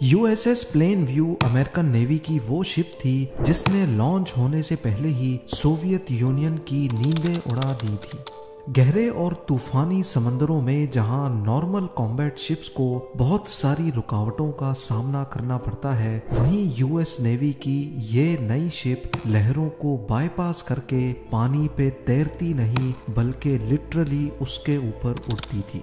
You S S plane view American navy کی وہ شپ تھی جس نے لانچ ہونے سے پہلے ہی سوویت یونین کی نیندیں اڑا دی تھی۔ گہرے اور طوفانی سمندروں میں جہاں نارمل کامبیٹ شپس کو بہت ساری رکاوٹوں کا سامنا کرنا پڑتا ہے، وہیں یو ایس نیوی کی یہ نئی شپ لہروں کو بائی پاس کر کے پانی پہ تیرتی نہیں بلکہ لٹرلی اس کے اوپر اڑتی تھی۔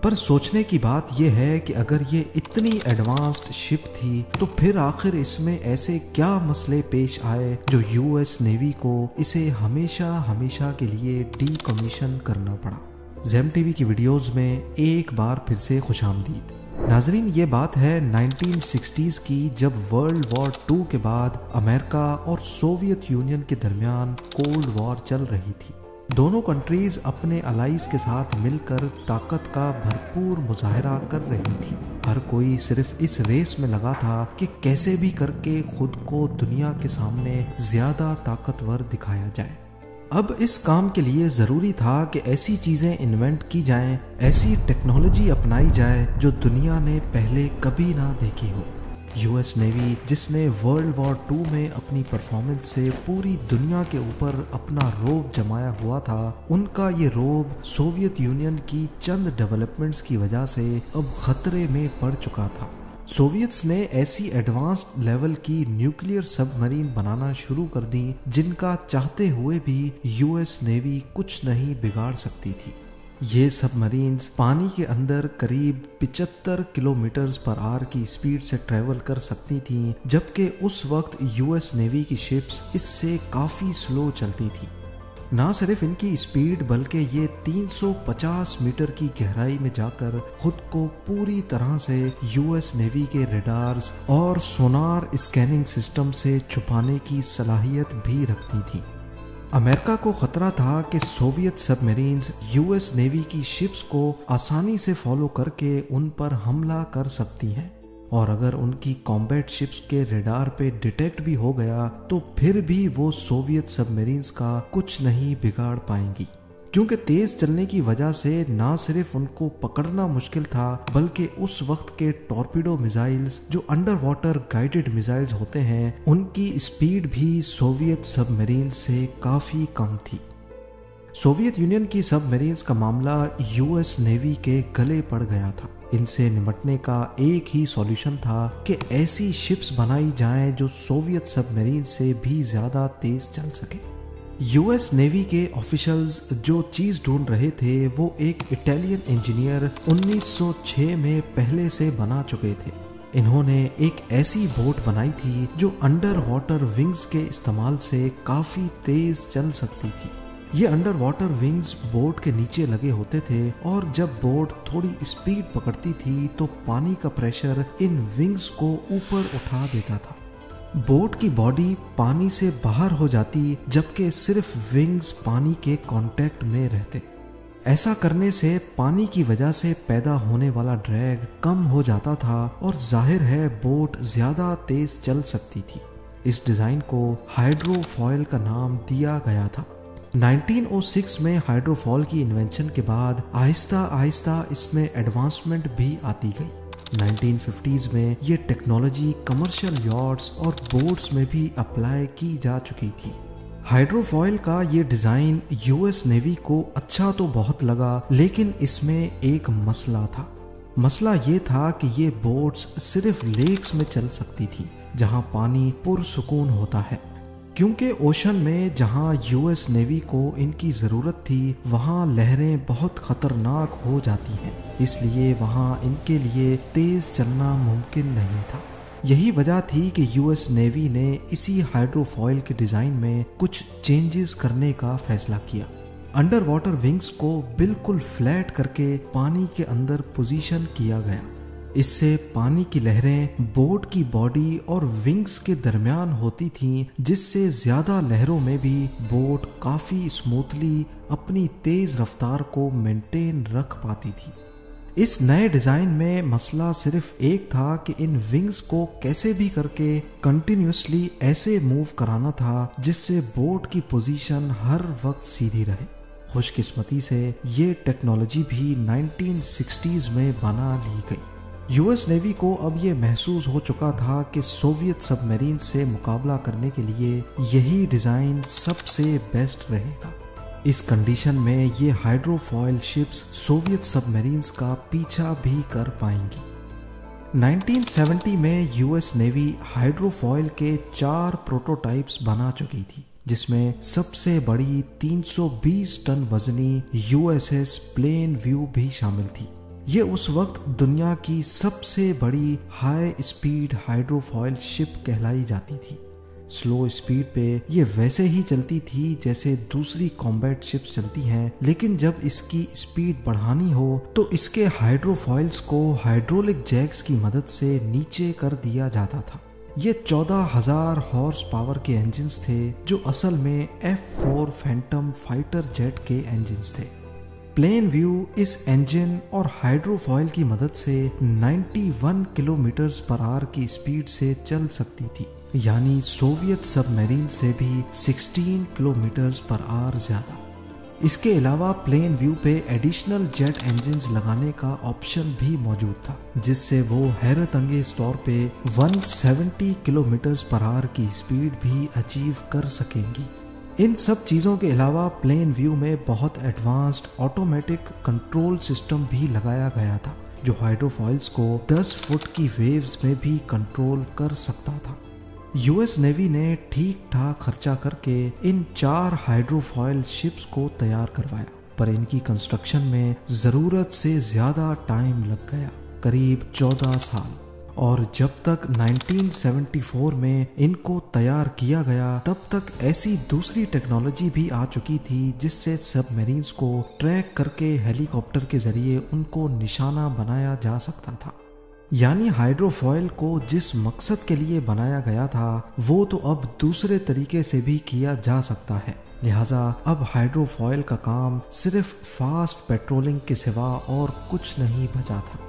پر سوچنے کی بات یہ ہے کہ اگر یہ اتنی ایڈوانسڈ شپ تھی تو پھر آخر اس میں ایسے کیا مسئلے پیش آئے جو یو ایس نیوی کو اسے ہمیشہ کے لیے ڈی کمیشن کرنا پڑا۔ زیم ٹی وی کی ویڈیوز میں ایک بار پھر سے خوش آمدید۔ ناظرین، یہ بات ہے 1960s کی، جب ورلڈ وار 2 کے بعد امریکہ اور سوویت یونین کے درمیان کولڈ وار چل رہی تھی۔ دونوں کنٹریز اپنے الائز کے ساتھ مل کر طاقت کا بھرپور مظاہرہ کر رہی تھی۔ ہر کوئی صرف اس ریس میں لگا تھا کہ کیسے بھی کر کے خود کو دنیا کے سامنے زیادہ طاقتور دکھایا جائے۔ اب اس کام کے لیے ضروری تھا کہ ایسی چیزیں انوینٹ کی جائیں، ایسی ٹیکنالوجی اپنائی جائے جو دنیا نے پہلے کبھی نہ دیکھی ہو۔ یو ایس نیوی، جس نے ورلڈ وار 2 میں اپنی پرفارمنس سے پوری دنیا کے اوپر اپنا روب جمایا ہوا تھا، ان کا یہ روب سوویت یونین کی چند ڈیولپمنٹس کی وجہ سے اب خطرے میں پڑ چکا تھا۔ سوویتس نے ایسی ایڈوانسڈ لیول کی نیوکلیئر سب مرین بنانا شروع کر دی جن کا چاہتے ہوئے بھی یو ایس نیوی کچھ نہیں بگاڑ سکتی تھی۔ یہ سب مرینز پانی کے اندر قریب 75 کلومیٹرز پر آور کی سپیڈ سے ٹریول کر سکتی تھیں، جبکہ اس وقت یو ایس نیوی کی شپس اس سے کافی سلو چلتی تھی۔ نہ صرف ان کی سپیڈ بلکہ یہ 350 میٹر کی گہرائی میں جا کر خود کو پوری طرح سے یو ایس نیوی کے ریڈارز اور سونار اسکیننگ سسٹم سے چھپانے کی صلاحیت بھی رکھتی تھیں۔ امریکہ کو خطرہ تھا کہ سوویت سب میرینز یو ایس نیوی کی شپس کو آسانی سے فالو کر کے ان پر حملہ کر سکتی ہیں، اور اگر ان کی کامبیٹ شپس کے ریڈار پہ ڈیٹیکٹ بھی ہو گیا تو پھر بھی وہ سوویت سب میرینز کا کچھ نہیں بگاڑ پائیں گی، کیونکہ تیز چلنے کی وجہ سے نہ صرف ان کو پکڑنا مشکل تھا بلکہ اس وقت کے ٹورپیڈو میزائلز جو انڈر واٹر گائیڈڈ میزائلز ہوتے ہیں، ان کی سپیڈ بھی سوویت سب میرین سے کافی کم تھی۔ سوویت یونین کی سب میرینز کا معاملہ یو ایس نیوی کے گلے پڑ گیا تھا۔ ان سے نمٹنے کا ایک ہی سولوشن تھا کہ ایسی شپس بنائی جائیں جو سوویت سب میرین سے بھی زیادہ تیز چل سکے۔ یو ایس نیوی کے آفیشلز جو چیز ڈھونڈ رہے تھے وہ ایک اٹالین انجینئر 1906 میں پہلے سے بنا چکے تھے۔ انہوں نے ایک ایسی بوٹ بنائی تھی جو انڈر واٹر ونگز کے استعمال سے کافی تیز چل سکتی تھی۔ یہ انڈر واٹر ونگز بوٹ کے نیچے لگے ہوتے تھے، اور جب بوٹ تھوڑی سپیڈ پکڑتی تھی تو پانی کا پریشر ان ونگز کو اوپر اٹھا دیتا تھا۔ بوٹ کی باڈی پانی سے باہر ہو جاتی جبکہ صرف ونگز پانی کے کانٹیکٹ میں رہتے۔ ایسا کرنے سے پانی کی وجہ سے پیدا ہونے والا ڈریگ کم ہو جاتا تھا اور ظاہر ہے بوٹ زیادہ تیز چل سکتی تھی۔ اس ڈیزائن کو ہائیڈرو فوائل کا نام دیا گیا تھا۔ 1906 میں ہائیڈرو فوائل کی انوینشن کے بعد آہستہ آہستہ اس میں ایڈوانسمنٹ بھی آتی گئی۔ 1950s میں یہ ٹیکنالوجی کمرشل یاٹس اور بوٹس میں بھی اپلائی کی جا چکی تھی۔ ہائیڈرو فوائل کا یہ ڈیزائن یو ایس نیوی کو اچھا تو بہت لگا، لیکن اس میں ایک مسئلہ تھا۔ مسئلہ یہ تھا کہ یہ بوٹس صرف لیکس میں چل سکتی تھی جہاں پانی پرسکون ہوتا ہے، کیونکہ اوشن میں جہاں یو ایس نیوی کو ان کی ضرورت تھی وہاں لہریں بہت خطرناک ہو جاتی ہیں، اس لیے وہاں ان کے لیے تیز چلنا ممکن نہیں تھا۔ یہی وجہ تھی کہ یو ایس نیوی نے اسی ہائیڈرو فوائل کے ڈیزائن میں کچھ چینجز کرنے کا فیصلہ کیا۔ انڈر واٹر ونگز کو بالکل فلیٹ کر کے پانی کے اندر پوزیشن کیا گیا۔ اس سے پانی کی لہریں بوٹ کی باڈی اور ونگز کے درمیان ہوتی تھیں، جس سے زیادہ لہروں میں بھی بوٹ کافی اسموتھلی اپنی تیز رفتار کو مینٹین رکھ پاتی تھی۔ اس نئے ڈیزائن میں مسئلہ صرف ایک تھا کہ ان ونگز کو کیسے بھی کر کے کنٹینیوسلی ایسے موو کرانا تھا جس سے بوٹ کی پوزیشن ہر وقت سیدھی رہے۔ خوش قسمتی سے یہ ٹیکنالوجی بھی 1960s میں بنا لی گئی۔ US نیوی کو اب یہ محسوس ہو چکا تھا کہ سوویت سب میرین سے مقابلہ کرنے کے لیے یہی ڈیزائن سب سے بیسٹ رہے گا۔ اس کنڈیشن میں یہ ہائیڈرو فوائل شپس سوویت سب میرینز کا پیچھا بھی کر پائیں گی۔ 1970 میں US نیوی ہائیڈرو فوائل کے 4 پروٹوٹائپس بنا چکی تھی، جس میں سب سے بڑی 320 ٹن وزنی USS پلین ویو بھی شامل تھی۔ یہ اس وقت دنیا کی سب سے بڑی ہائی اسپیڈ ہائیڈرو فوائل شپ کہلائی جاتی تھی۔ سلو اسپیڈ پہ یہ ویسے ہی چلتی تھی جیسے دوسری کامبیٹ شپس چلتی ہیں، لیکن جب اس کی اسپیڈ بڑھانی ہو تو اس کے ہائیڈرو فوائلز کو ہائیڈرولک جیکس کی مدد سے نیچے کر دیا جاتا تھا۔ یہ 14,000 ہارس پاور کے انجنز تھے جو اصل میں F4 فینٹم فائٹر جیٹ کے انجنز تھے۔ پلین ویو اس انجن اور ہائیڈرو فوائل کی مدد سے 91 کلومیٹرز پر آور کی اسپیڈ سے چل سکتی تھی، یعنی سوویت سب میرین سے بھی 16 کلومیٹرز پر آور زیادہ۔ اس کے علاوہ پلین ویو پہ ایڈیشنل جیٹ انجنز لگانے کا آپشن بھی موجود تھا، جس سے وہ حیرت انگیز طور پہ 170 کلومیٹرز پر آور کی اسپیڈ بھی اچیو کر سکیں گی۔ ان سب چیزوں کے علاوہ پلین ویو میں بہت ایڈوانسڈ آٹومیٹک کنٹرول سسٹم بھی لگایا گیا تھا، جو ہائیڈرو فوائلز کو 10 فٹ کی ویوز میں بھی کنٹرول کر سکتا تھا۔ US نیوی نے ٹھیک ٹھاک خرچہ کر کے ان 4 ہائیڈرو فوائل شپس کو تیار کروایا، پر ان کی کنسٹرکشن میں ضرورت سے زیادہ ٹائم لگ گیا، قریب 14 سال۔ اور جب تک 1974 میں ان کو تیار کیا گیا تب تک ایسی دوسری ٹیکنالوجی بھی آ چکی تھی جس سے سب میرینز کو ٹریک کر کے ہیلی کاپٹر کے ذریعے ان کو نشانہ بنایا جا سکتا تھا۔ یعنی ہائیڈرو فوائل کو جس مقصد کے لیے بنایا گیا تھا وہ تو اب دوسرے طریقے سے بھی کیا جا سکتا ہے، لہٰذا اب ہائیڈرو فوائل کا کام صرف فاسٹ پیٹرولنگ کے سوا اور کچھ نہیں بچا تھا۔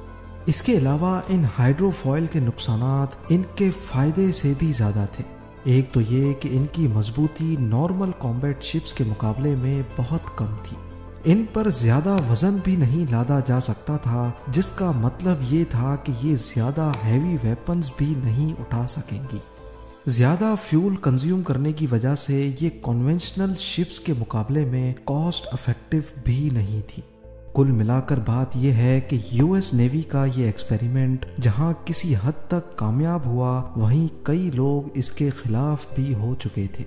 اس کے علاوہ ان ہائیڈرو فوائل کے نقصانات ان کے فائدے سے بھی زیادہ تھے۔ ایک تو یہ کہ ان کی مضبوطی نارمل کامبیٹ شپس کے مقابلے میں بہت کم تھی۔ ان پر زیادہ وزن بھی نہیں لادا جا سکتا تھا، جس کا مطلب یہ تھا کہ یہ زیادہ ہیوی ویپنز بھی نہیں اٹھا سکیں گی۔ زیادہ فیول کنزیوم کرنے کی وجہ سے یہ کنونشنل شپس کے مقابلے میں کاسٹ افیکٹو بھی نہیں تھی۔ کل ملا کر بات یہ ہے کہ US نیوی کا یہ ایکسپیریمنٹ جہاں کسی حد تک کامیاب ہوا، وہیں کئی لوگ اس کے خلاف بھی ہو چکے تھے۔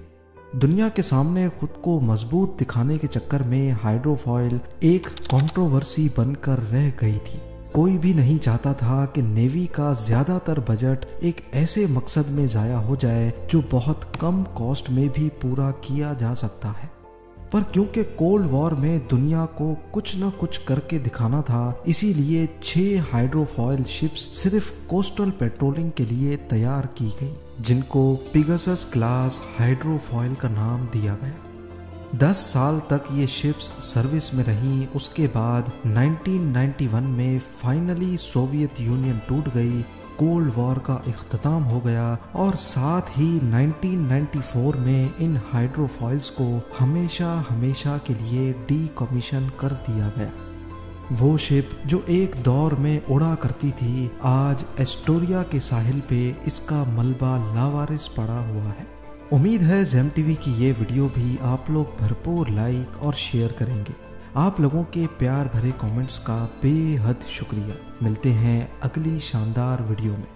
دنیا کے سامنے خود کو مضبوط دکھانے کے چکر میں ہائیڈرو فوائل ایک کنٹروورسی بن کر رہ گئی تھی۔ کوئی بھی نہیں چاہتا تھا کہ نیوی کا زیادہ تر بجٹ ایک ایسے مقصد میں ضائع ہو جائے جو بہت کم کاسٹ میں بھی پورا کیا جا سکتا ہے۔ پر کیونکہ کولڈ وار میں دنیا کو کچھ نہ کچھ کر کے دکھانا تھا، اسی لیے 6 ہائیڈرو فوائل شپس صرف کوسٹل پیٹرولنگ کے لیے تیار کی گئی، جن کو پیگاسس کلاس ہائیڈرو فوائل کا نام دیا گیا۔ 10 سال تک یہ شپس سروس میں رہیں۔ اس کے بعد 1991 میں فائنلی سوویت یونین ٹوٹ گئی، کولڈ وار کا اختتام ہو گیا، اور ساتھ ہی 1994 میں ان ہائیڈرو فوائلز کو ہمیشہ کے لیے ڈی کمیشن کر دیا گیا۔ وہ شپ جو ایک دور میں اڑا کرتی تھی، آج ایسٹوریا کے ساحل پہ اس کا ملبہ لاوارث پڑا ہوا ہے۔ امید ہے زیم ٹی وی کی یہ ویڈیو بھی آپ لوگ بھرپور لائک اور شیئر کریں گے۔ آپ لوگوں کے پیار بھرے کامنٹس کا بے حد شکریہ۔ ملتے ہیں اگلی شاندار ویڈیو میں۔